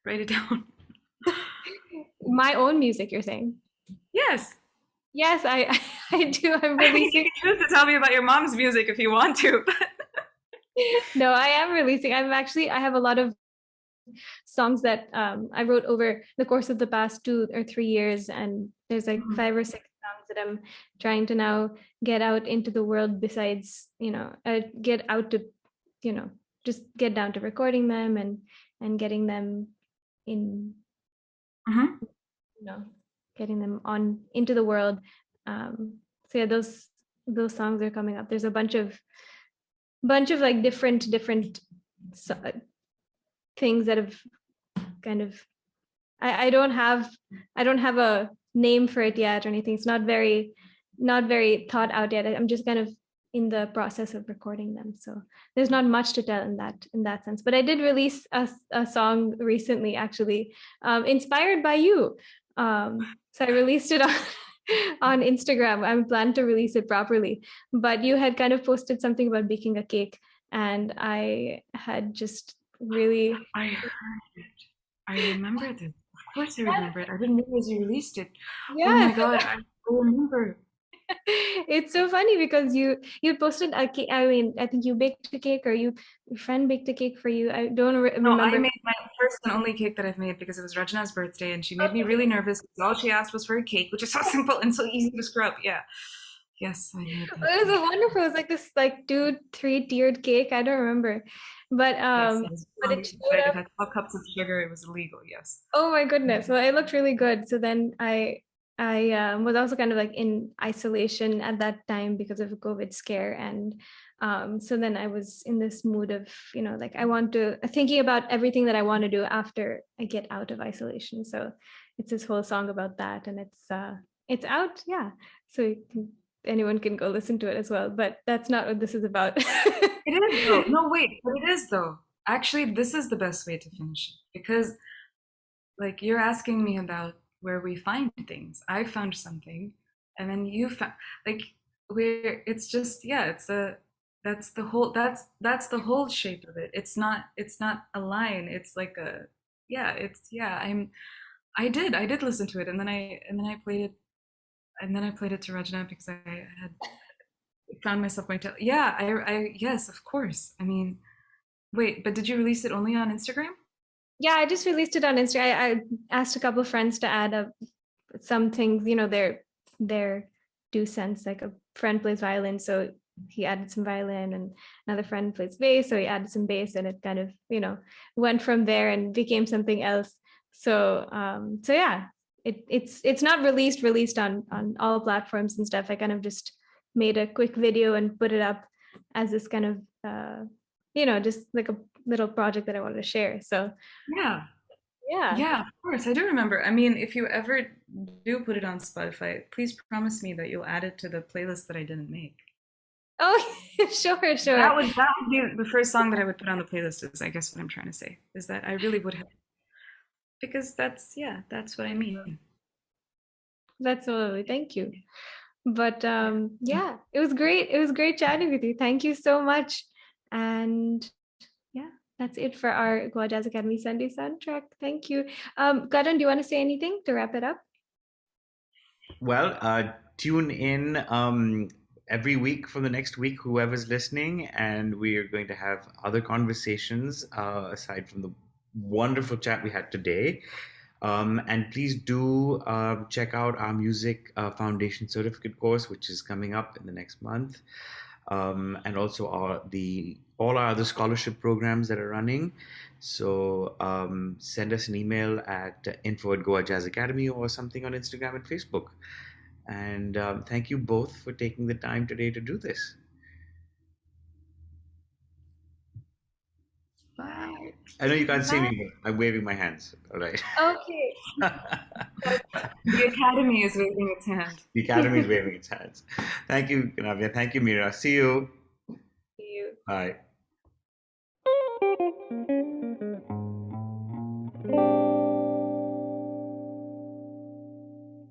write it down. My own music, you're saying? Yes. Yes, I do. I'm I mean, you releasing. can choose to tell me about your mom's music if you want to, but No, I am releasing. I have a lot of songs that I wrote over the course of the past 2 or 3 years, and there's like 5 or 6 songs that I'm trying to now get out into the world. Besides, get out to, just get down to recording them and getting them in, Mhm. getting them on into the world. So yeah, those songs are coming up. There's a bunch of like different so, things that have kind of I don't have a name for it yet or anything. It's not very thought out yet. I'm just kind of in the process of recording them. So there's not much to tell in that sense. But I did release a song recently, actually, inspired by you. So I released it on on Instagram. I plan to release it properly. But you had kind of posted something about baking a cake, and I had just really. I heard it. I remember this. Of course I remember it. I didn't realize you released it. Oh my Yes. God, I remember. It's so funny because you posted a cake. I mean, I think you baked a cake, or your friend baked a cake for you. I don't No, I remember. made my first and only cake that I've made because it was Rajna's birthday and she made me really nervous because all she asked was for a cake, which is so simple and so easy to screw up. Yeah. Yes, I made that It was cake. so wonderful. It was like this like 2, 3 tiered cake. I don't remember, but Yes, it was but it showed it up. had 12 cups of sugar. It was illegal. Yes. Oh my goodness. Well, it looked really good. So then I was also kind of like in isolation at that time because of a COVID scare. And so then I was in this mood of, like I want to thinking about everything that I want to do after I get out of isolation. So it's this whole song about that, and it's out. Yeah. So anyone can go listen to it as well. But that's not what this is about. It is though. No, wait, but it is though. Actually, this is the best way to finish it because like you're asking me about where we find things. I found something and then you found like where it's just yeah, it's a that's the whole shape of it. It's not a line. It's like a yeah, it's yeah, I did listen to it and then I played it and then I played it to Rajna because I had found myself going to yeah, I yes, of course. I mean, wait, but did you release it only on Instagram? Yeah, I just released it on Instagram. I asked a couple of friends to add some things, their 2 cents. Like a friend plays violin, so he added some violin, and another friend plays bass, so he added some bass, and it kind of, went from there and became something else. So yeah, it's not released on all platforms and stuff. I kind of just made a quick video and put it up as this kind of just like a little project that I wanted to share. So Yeah. yeah. Yeah, of course. I do remember. I mean, if you ever do put it on Spotify, please promise me that you'll add it to the playlist that I didn't make. Oh, sure, sure. That would be the first song that I would put on the playlist is I guess what I'm trying to say. Is that I really would have because that's yeah, that's what I mean. That's so lovely. Thank you. But yeah, it was great. It was great chatting with you. Thank you so much. And yeah, that's it for our Goa Jazz Academy Sunday soundtrack. Thank you. Karan, do you want to say anything to wrap it up? Well, tune in every week for the next week, whoever's listening, and we are going to have other conversations aside from the wonderful chat we had today. And please do check out our Music Foundation Certificate course, which is coming up in the next month, and also all our other scholarship programs that are running. So send us an email at info@Goa Jazz Academy or something on Instagram and Facebook. And thank you both for taking the time today to do this. Bye. I know you can't see Bye. me, but I'm waving my hands. All right. Okay. The Academy is waving its hand. The Academy is waving its hands. Thank you, Ganavya. Thank you, Mira. See you. See you. Bye.